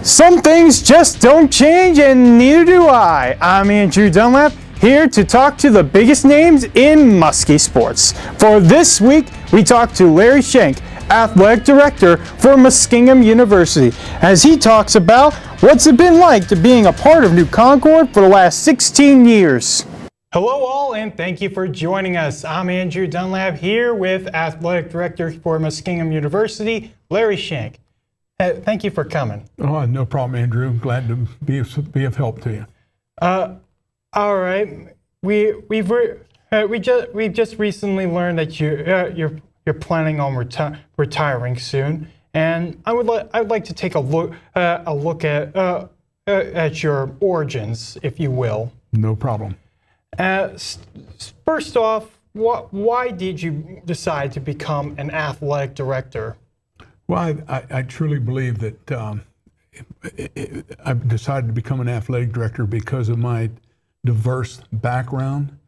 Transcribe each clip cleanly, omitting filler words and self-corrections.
Some things just don't change, and neither do I. I'm Andrew Dunlap, here to talk to the biggest names in Muskie sports. For this week, we talk to Larry Shank, Athletic Director for Muskingum University, as he talks about what's it been like to being a part of New Concord for the last 16 years. Hello all, and thank you for joining us. I'm Andrew Dunlap here with Athletic Director for Muskingum University, Larry Shank. Thank you for coming. Oh, no problem, Andrew. Glad to be of help to you. All right. We've just recently learned that you're planning on retiring soon, and I'd like to take a look at your origins, if you will. No problem. First off, why did you decide to become an athletic director? Well, I truly believe that I've decided to become an athletic director because of my diverse background.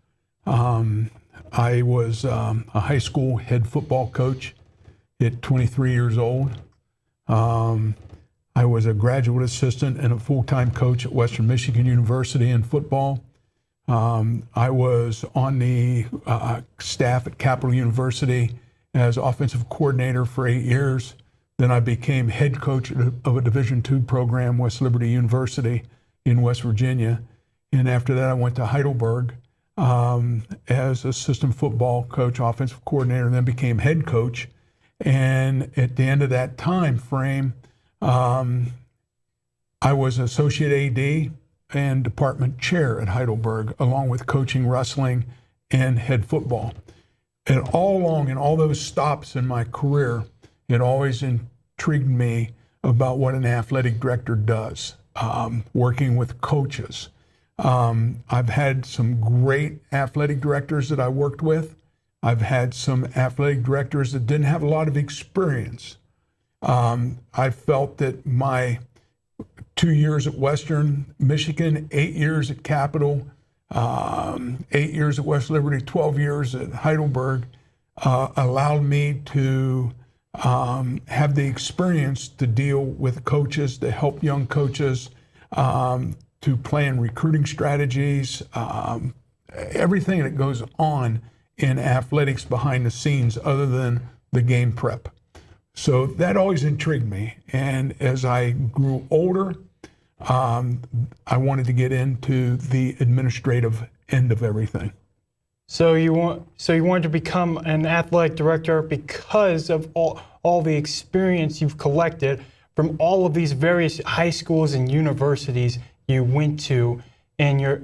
I was a high school head football coach at 23 years old. I was a graduate assistant and a full-time coach at Western Michigan University in football. I was on the staff at Capital University as offensive coordinator for 8 years. Then I became head coach of a Division II program, West Liberty University in West Virginia. And after that, I went to Heidelberg as assistant football coach, offensive coordinator, and then became head coach. And at the end of that time frame, I was associate AD and department chair at Heidelberg, along with coaching wrestling and head football. And all along in all those stops in my career, it always intrigued me about what an athletic director does, working with coaches. I've had some great athletic directors that I worked with. I've had some athletic directors that didn't have a lot of experience. I felt that my 2 years at Western Michigan, 8 years at Capital, 8 years at West Liberty, 12 years at Heidelberg, allowed me to have the experience to deal with coaches, to help young coaches, to plan recruiting strategies, everything that goes on in athletics behind the scenes other than the game prep. So that always intrigued me. And as I grew older, I wanted to get into the administrative end of everything. So you wanted to become an athletic director because of all the experience you've collected from all of these various high schools and universities you went to in your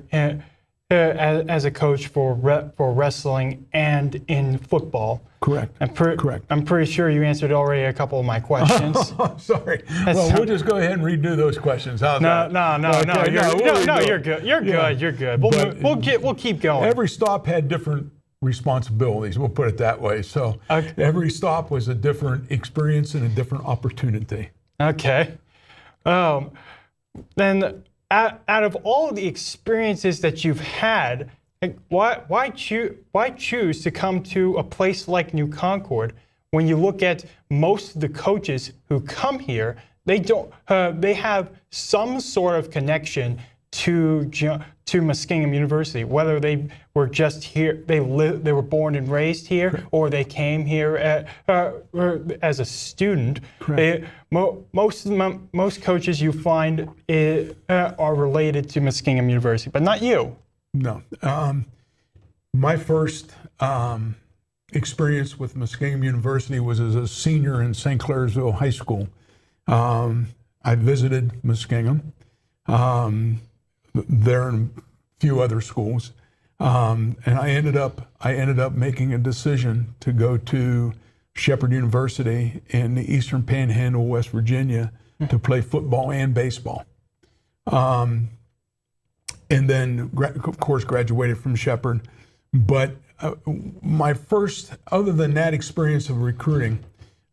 as a coach for wrestling and in football. Correct. Correct. I'm pretty sure you answered already a couple of my questions. Sorry. Well, we'll just go ahead and redo those questions. How's that? No. You're good. You're good. We'll keep going. Every stop had different responsibilities. We'll put it that way. So every stop was a different experience and a different opportunity. Okay. Then out of all the experiences that you've had, why choose to come to a place like New Concord when you look at most of the coaches who come here? They have some sort of connection to Muskingum University, whether they were just here, they were born and raised here, or they came here as a student. Most coaches you find are related to Muskingum University, but not you. No. My first experience with Muskingum University was as a senior in St. Clairsville High School. I visited Muskingum there and a few other schools, and I ended up making a decision to go to Shepherd University in the Eastern Panhandle, West Virginia, to play football and baseball. And then, of course, graduated from Shepherd. But my first, other than that experience of recruiting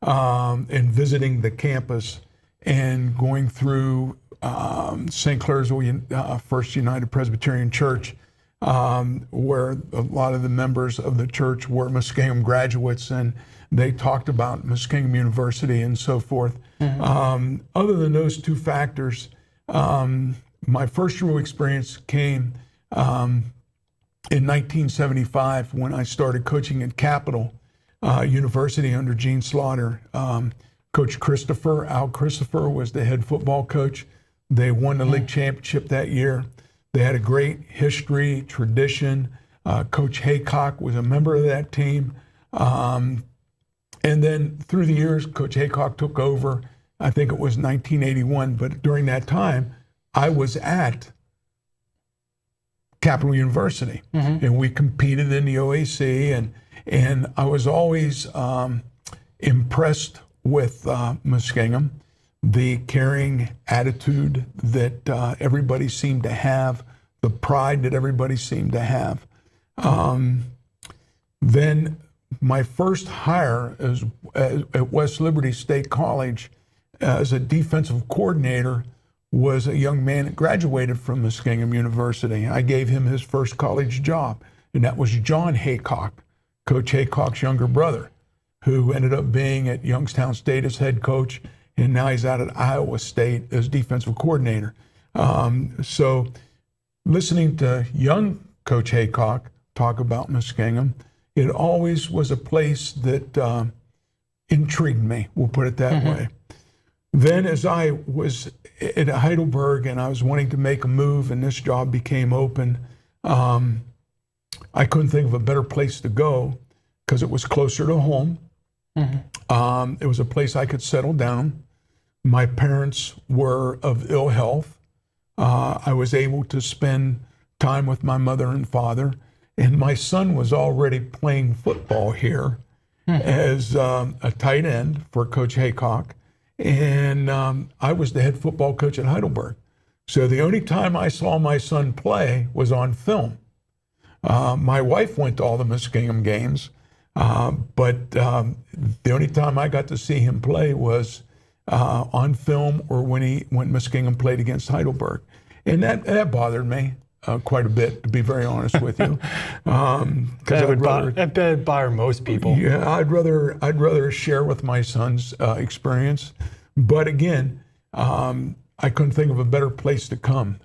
and visiting the campus and going through St. Clairsville First United Presbyterian Church, where a lot of the members of the church were Muskingum graduates, and they talked about Muskingum University and so forth. Other than those two factors, my first real experience came in 1975 when I started coaching at Capital University under Gene Slaughter. Coach Al Christopher was the head football coach. They won the league championship that year. They had a great history, tradition. Coach Haycock was a member of that team. And then through the years, Coach Haycock took over. I think it was 1981, but during that time, I was at Capital University, and we competed in the OAC, and I was always impressed with Muskingum, the caring attitude that everybody seemed to have, the pride that everybody seemed to have. Then my first hire at West Liberty State College as a defensive coordinator was a young man that graduated from Muskingum University. I gave him his first college job, and that was John Haycock, Coach Haycock's younger brother, who ended up being at Youngstown State as head coach, and now he's out at Iowa State as defensive coordinator. So listening to young Coach Haycock talk about Muskingum, it always was a place that intrigued me, we'll put it that way. Then as I was at Heidelberg and I was wanting to make a move and this job became open, I couldn't think of a better place to go because it was closer to home. It was a place I could settle down. My parents were of ill health. I was able to spend time with my mother and father, and my son was already playing football here as a tight end for Coach Haycock. And I was the head football coach at Heidelberg. So the only time I saw my son play was on film. My wife went to all the Muskingum games, but the only time I got to see him play was on film or when Muskingum played against Heidelberg. And that bothered me quite a bit, to be very honest with you. That would bother most people. Yeah, I'd rather share with my son's experience. But again, I couldn't think of a better place to come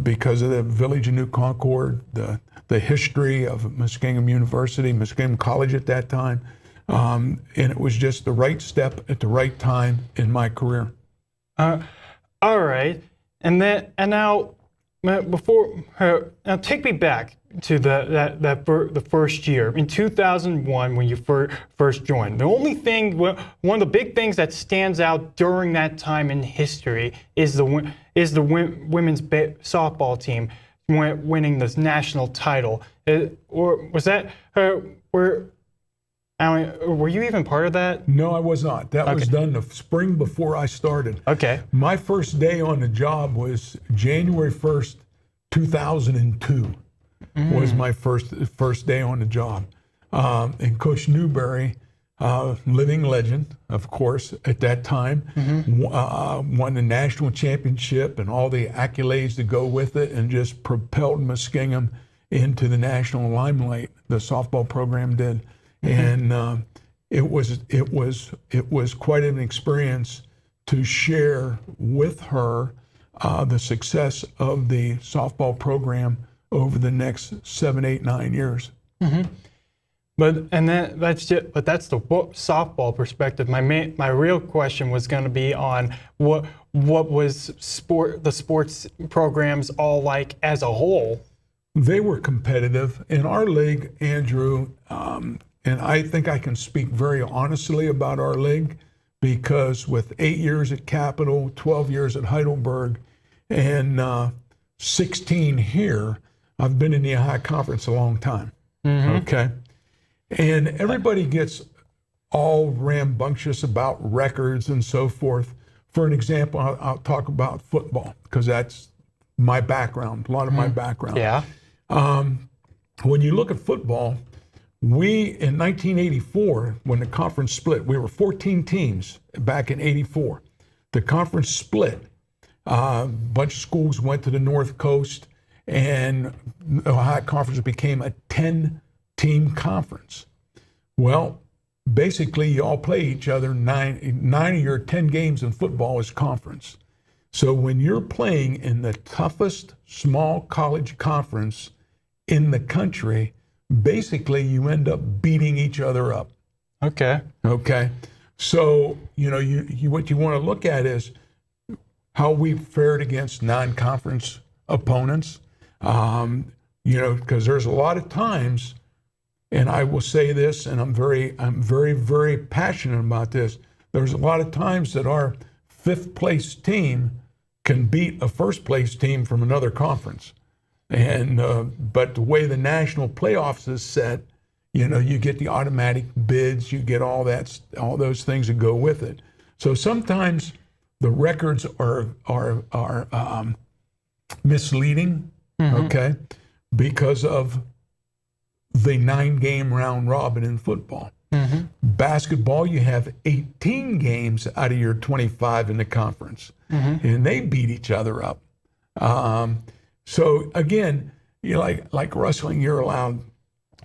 because of the village of New Concord, the history of Muskingum University, Muskingum College at that time, and it was just the right step at the right time in my career. All right, and now take me back to the first year in 2001 when you first joined. The only thing, one of the big things that stands out during that time in history is the women's softball team winning this national title. Or was that were you even part of that? No, I was not. That was done the spring before I started. Okay. My first day on the job was January 1st, 2002. Was my first day on the job. And Coach Newberry, living legend, of course, at that time, won the national championship and all the accolades that go with it, and just propelled Muskingum into the national limelight. The softball program did, and it was quite an experience to share with her the success of the softball program over the next 7, 8, 9 years. But that's the softball perspective. My real question was going to be on what was the sports programs all like as a whole. They were competitive in our league, Andrew, and I think I can speak very honestly about our league because with 8 years at Capital, 12 years at Heidelberg, and 16 here, I've been in the Ohio Conference a long time. Okay. And everybody gets all rambunctious about records and so forth. For an example, I'll talk about football because that's my background, a lot of my background. Yeah. When you look at football, we, in 1984, when the conference split, we were 14 teams back in 84. The conference split. A bunch of schools went to the North Coast, and the Ohio Conference became a 10-team conference. Well, basically, you all play each other nine of your 10 games in football is conference. So when you're playing in the toughest small college conference in the country, basically you end up beating each other up. Okay. Okay. So, you what you want to look at is how we fared against non-conference opponents. Because there's a lot of times, and I will say this, and I'm very, very passionate about this. There's a lot of times that our fifth place team can beat a first place team from another conference. And, but the way the national playoffs is set, you get the automatic bids, you get all those things that go with it. So sometimes the records are misleading, okay, because of the 9-game round robin in football. Basketball, you have 18 games out of your 25 in the conference, and they beat each other up. So again, like wrestling, you're allowed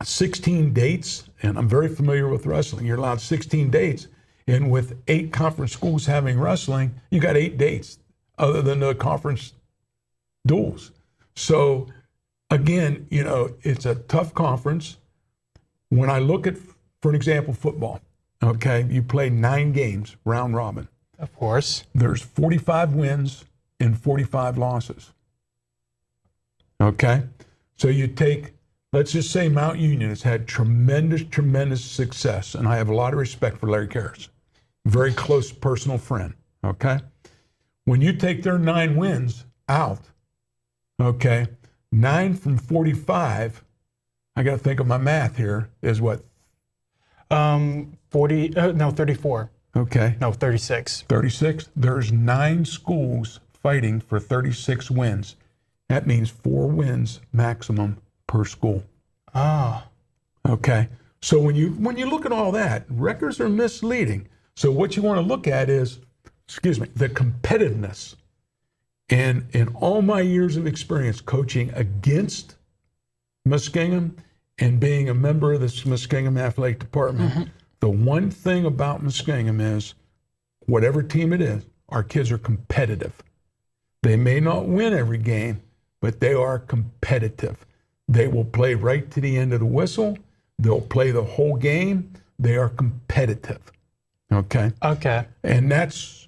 16 dates, and I'm very familiar with wrestling. You're allowed 16 dates, and with 8 conference schools having wrestling, you got 8 dates other than the conference duels. So again, it's a tough conference. When I look at, for example, football, okay, you play 9 games, round robin. Of course. There's 45 wins and 45 losses. Okay? So you take, let's just say Mount Union has had tremendous success, and I have a lot of respect for Larry Karras. Very close personal friend, okay? When you take their 9 wins out, okay, 9 from 45, I got to think of my math here, is what? 34. Okay. No, 36. 36. There's 9 schools fighting for 36 wins. That means 4 wins maximum per school. Ah. Okay. So when you look at all that, records are misleading. So what you want to look at is, the competitiveness. And in all my years of experience coaching against Muskingum and being a member of the Muskingum Athletic Department, the one thing about Muskingum is, whatever team it is, our kids are competitive. They may not win every game, but they are competitive. They will play right to the end of the whistle. They'll play the whole game. They are competitive. Okay? Okay. And that's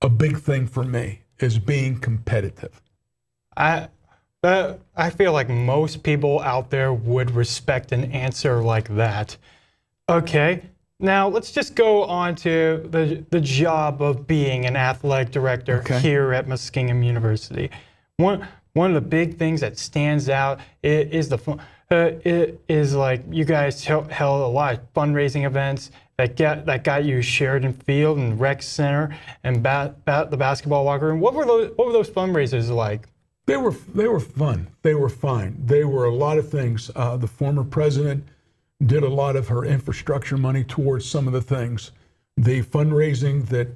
a big thing for me, is being competitive. I feel like most people out there would respect an answer like that. Okay, now let's just go on to the job of being an athletic director here at Muskingum University. One of the big things that stands out is like you guys held a lot of fundraising events that got you Sheridan Field and Rec Center and the basketball locker room. What were those fundraisers like? They were fun. They were fine. They were a lot of things. The former president did a lot of her infrastructure money towards some of the things. The fundraising that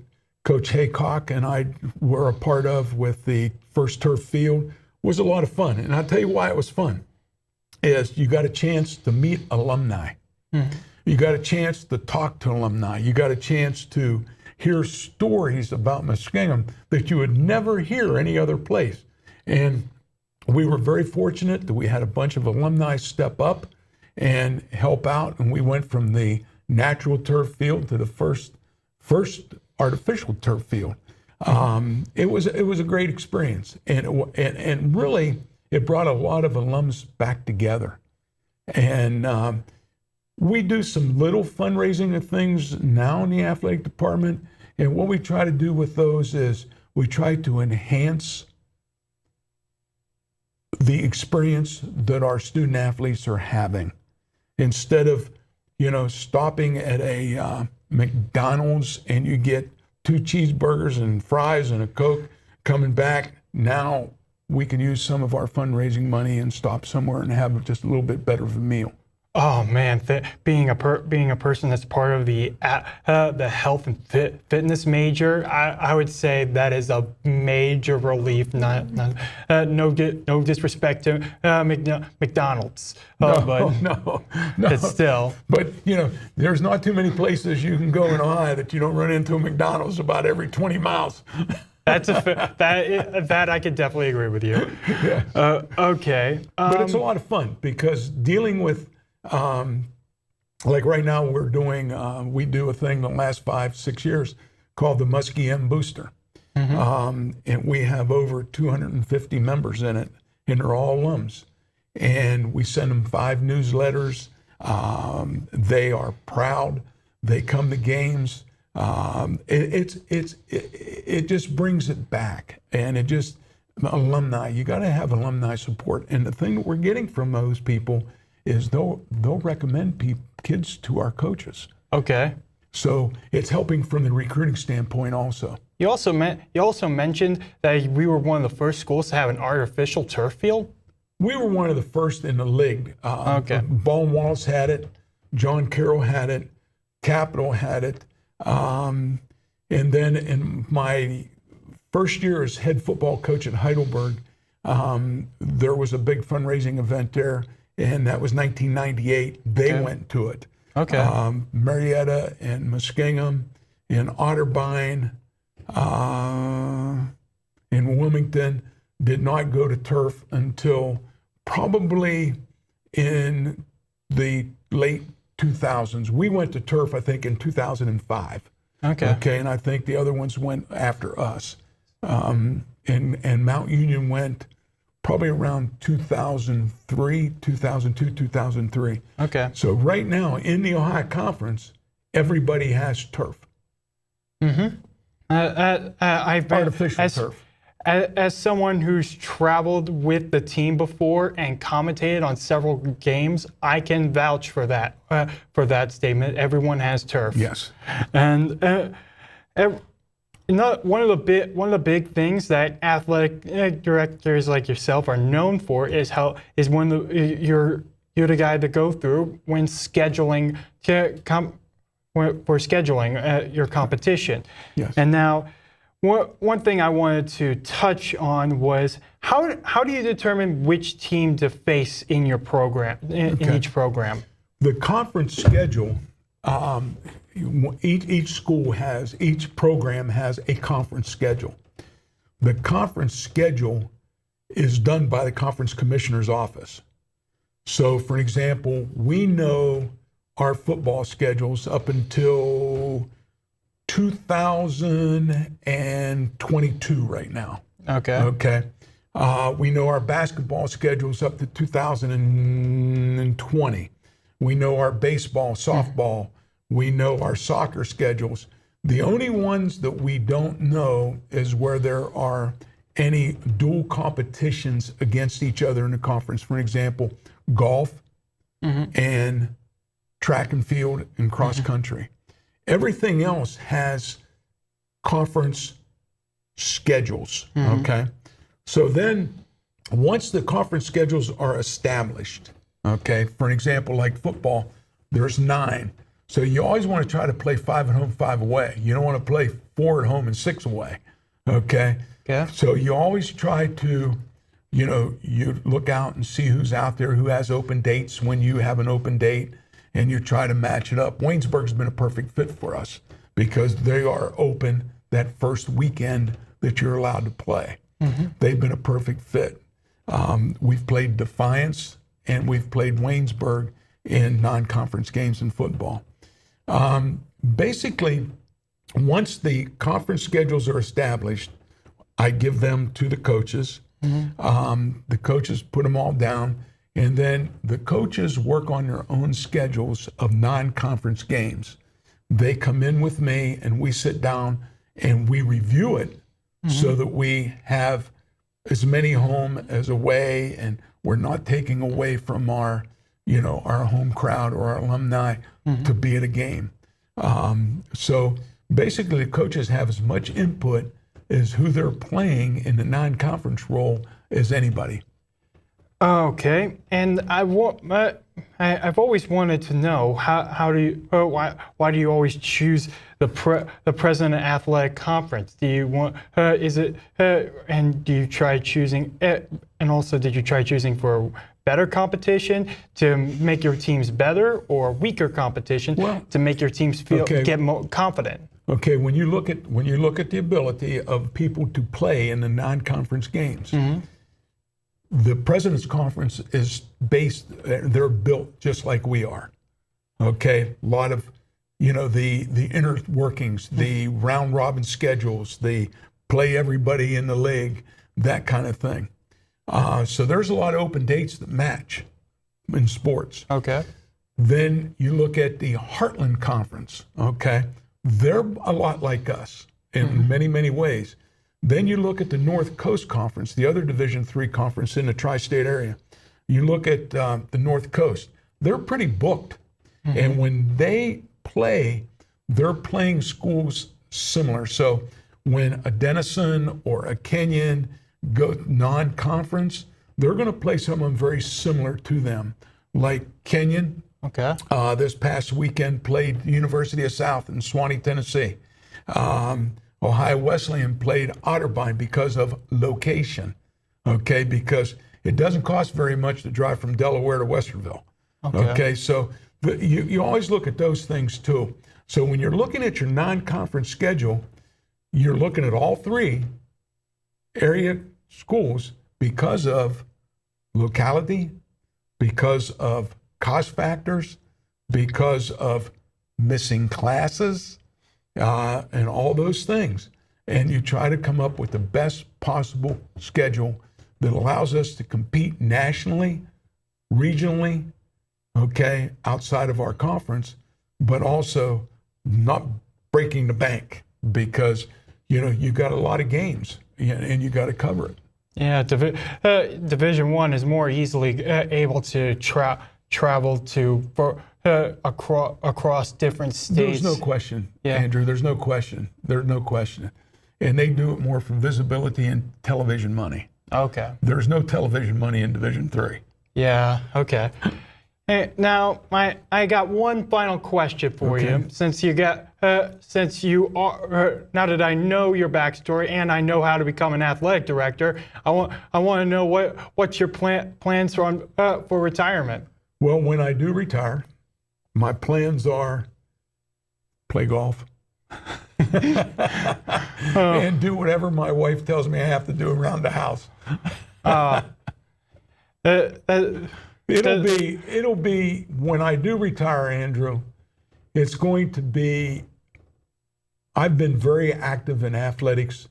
Coach Haycock and I were a part of with the first turf field was a lot of fun. And I'll tell you why it was fun, is you got a chance to meet alumni. You got a chance to talk to alumni. You got a chance to hear stories about Muskingum that you would never hear any other place. And we were very fortunate that we had a bunch of alumni step up and help out. And we went from the natural turf field to the first artificial turf field. It was a great experience, and really it brought a lot of alums back together. And we do some little fundraising of things now in the athletic department, and what we try to do with those is we try to enhance the experience that our student athletes are having. Instead of, stopping at a McDonald's and you get 2 cheeseburgers and fries and a Coke, coming back, now we can use some of our fundraising money and stop somewhere and have just a little bit better of a meal. Oh man, being a person that's part of the health and fitness major, I would say that is a major relief. No disrespect to McDonald's, but No. it's still. But there's not too many places you can go in Ohio that you don't run into a McDonald's about every 20 miles. That I could definitely agree with you. Yeah. Okay. But it's a lot of fun because dealing with, like right now we're doing, we do a thing the last 5-6 years called the Muskingum Booster. And we have over 250 members in it, and they're all alums. And we send them 5 newsletters. They are proud. They come to games. It just brings it back, and it just alumni. You got to have alumni support, and the thing that we're getting from those people is they'll recommend kids to our coaches. Okay. So it's helping from the recruiting standpoint also. You also mentioned that we were one of the first schools to have an artificial turf field. We were one of the first in the league. Okay. Ball and Wallace had it. John Carroll had it. Capital had it. And then in my first year as head football coach at Heidelberg, there was a big fundraising event there, and that was 1998. They went to it. Okay. Marietta and Muskingum and Otterbein in Wilmington did not go to turf until probably in the late 2000s. We went to turf, I think, in 2005. Okay. And I think the other ones went after us. And Mount Union went probably around 2002, 2003. Okay. So right now in the Ohio Conference, everybody has turf. Artificial turf. As someone who's traveled with the team before and commentated on several games, I can vouch for that statement. Everyone has turf. Yes. And one of the big things that athletic directors like yourself are known for is when you're the guy to go through when scheduling your competition. Yes. And now, one thing I wanted to touch on was how do you determine which team to face in your program, in each program? The conference schedule, each program has a conference schedule. The conference schedule is done by the conference commissioner's office. So, for example, we know our football schedules up until 2022 right now. Okay. We know our basketball schedules up to 2020. We know our baseball, softball. We know our soccer schedules. The only ones that we don't know is where there are any dual competitions against each other in the conference. For example, golf and track and field and cross country. Everything else has conference schedules, okay? So then once the conference schedules are established, okay, for an example, like football, there's 9. So you always want to try to play 5 at home, 5 away. You don't want to play 4 at home and 6 away, okay? Yeah. So you always try to, you look out and see who's out there, who has open dates when you have an open date, and you try to match it up. Waynesburg's been a perfect fit for us because they are open that first weekend that you're allowed to play. They've been a perfect fit. We've played Defiance and we've played Waynesburg in non-conference games in football. Basically, once the conference schedules are established, I give them to the coaches. The coaches put them all down. And then the coaches work on their own schedules of non-conference games. They come in with me and we sit down and we review it so that we have as many home as away, and we're not taking away from our home crowd or our alumni to be at a game. So basically the coaches have as much input as who they're playing in the non-conference role as anybody. Okay, and I've always wanted to know how do you why do you always choose the President Athletic Conference? Do you want is it and do you try choosing and also did you try choosing for better competition to make your teams better or weaker competition to make your teams get more confident? Okay, when you look at the ability of people to play in the non-conference games. The President's Conference is they're built just like we are. Okay, a lot of, the inner workings, the round robin schedules, the play everybody in the league, that kind of thing. So there's a lot of open dates that match in sports. Okay. Then you look at the Heartland Conference, okay? They're a lot like us in many, many ways. Then you look at the North Coast Conference, the other Division III conference in the tri-state area. You look at the North Coast. They're pretty booked. And when they play, they're playing schools similar. So when a Denison or a Kenyon go non-conference, they're going to play someone very similar to them. Like Kenyon, this past weekend played University of South in Swanee, Tennessee. Ohio Wesleyan played Otterbein because of location, okay? Because it doesn't cost very much to drive from Delaware to Westerville, okay? So you always look at those things too. So when you're looking at your non-conference schedule, you're looking at all three area schools because of locality, because of cost factors, because of missing classes, and all those things. And you try to come up with the best possible schedule that allows us to compete nationally, regionally, okay, outside of our conference, but also not breaking the bank because, you got a lot of games and you got to cover it. Yeah, Division I is more easily able to travel to across different states. There's no question, Andrew. There's no question. There's no question. And they do it more for visibility and television money. Okay. There's no television money in Division III. Yeah, okay. Hey, now, I got one final question for you. Since you are, now that I know your backstory and I know how to become an athletic director, I want to know what's your plans for retirement. Well, when I do retire, my plans are play golf and do whatever my wife tells me I have to do around the house. It'll be when I do retire, Andrew, it's going to be, I've been very active in athletics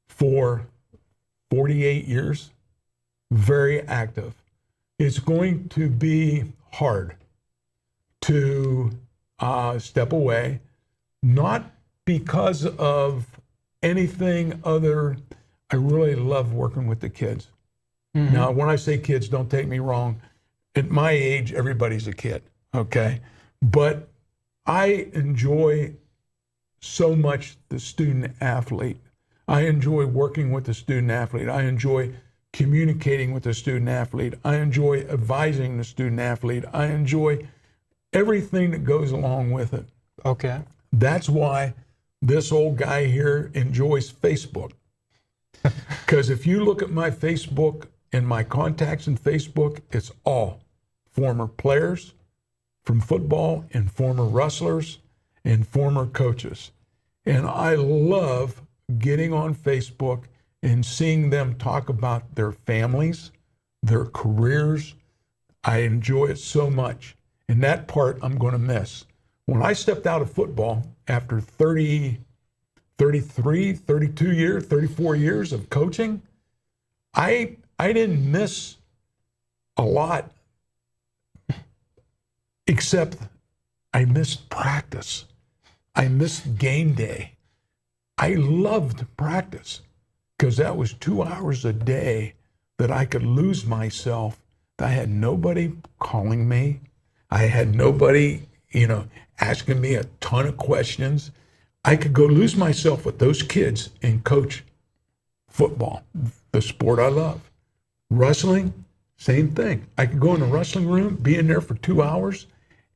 for 48 years, very active. It's going to be hard to step away, not because of anything other. I really love working with the kids. Now, when I say kids, don't take me wrong. At my age, everybody's a kid, okay? But I enjoy so much the student athlete. I enjoy working with the student athlete. I enjoy communicating with the student athlete. I enjoy advising the student athlete. I enjoy everything that goes along with it. Okay. That's why this old guy here enjoys Facebook. Because if you look at my Facebook and my contacts in Facebook, it's all former players from football and former wrestlers and former coaches. And I love getting on Facebook and seeing them talk about their families, their careers. I enjoy it so much. And that part I'm going to miss. When I stepped out of football after 33, 32 years, 34 years of coaching, I didn't miss a lot, except I missed practice. I missed game day. I loved practice because that was 2 hours a day that I could lose myself. I had nobody calling me. I had nobody, asking me a ton of questions. I could go lose myself with those kids and coach football, the sport I love. Wrestling, same thing. I could go in the wrestling room, be in there for 2 hours,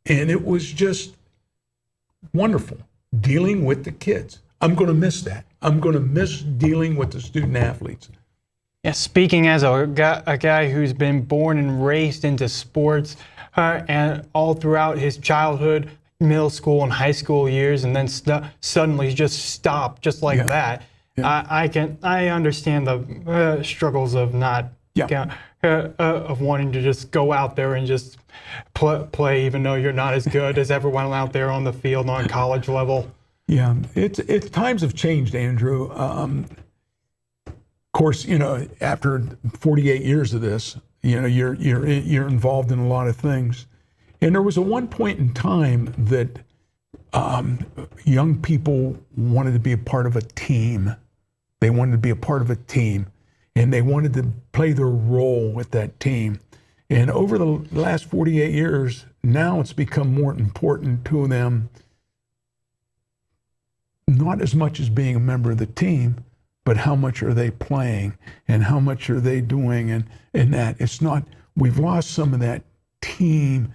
and it was just wonderful dealing with the kids. I'm going to miss that. I'm going to miss dealing with the student athletes. Yeah, speaking as a guy who's been born and raised into sports and all throughout his childhood, middle school and high school years, and then suddenly just stopped just like that. Yeah. I understand the struggles of not of wanting to just go out there and just play, even though you're not as good as everyone out there on the field on college level. Yeah, it's times have changed, Andrew. Of course, after 48 years of this, you're involved in a lot of things. And there was one point in time that young people wanted to be a part of a team. They wanted to be a part of a team, and they wanted to play their role with that team. And over the last 48 years, now it's become more important to them, not as much as being a member of the team, but how much are they playing and how much are they doing, and that it's not, we've lost some of that team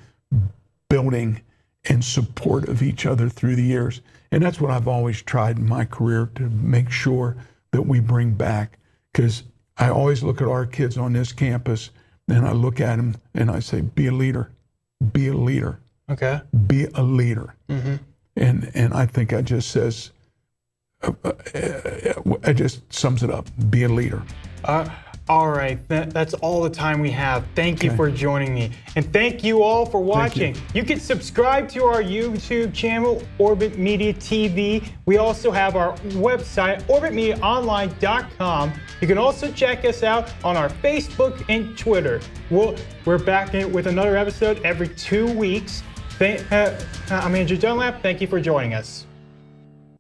building and support of each other through the years. And that's what I've always tried in my career to make sure that we bring back, because I always look at our kids on this campus and I look at them and I say, be a leader, be a leader. Okay. Be a leader. Mm-hmm. And I think that just says, it just sums it up. Be a leader. All right, that's all the time we have. Thank you for joining me. And thank you all for watching. You can subscribe to our YouTube channel, Orbit Media TV. We also have our website, orbitmediaonline.com. You can also check us out on our Facebook and Twitter. We're back with another episode every 2 weeks. I'm Andrew Dunlap. Thank you for joining us.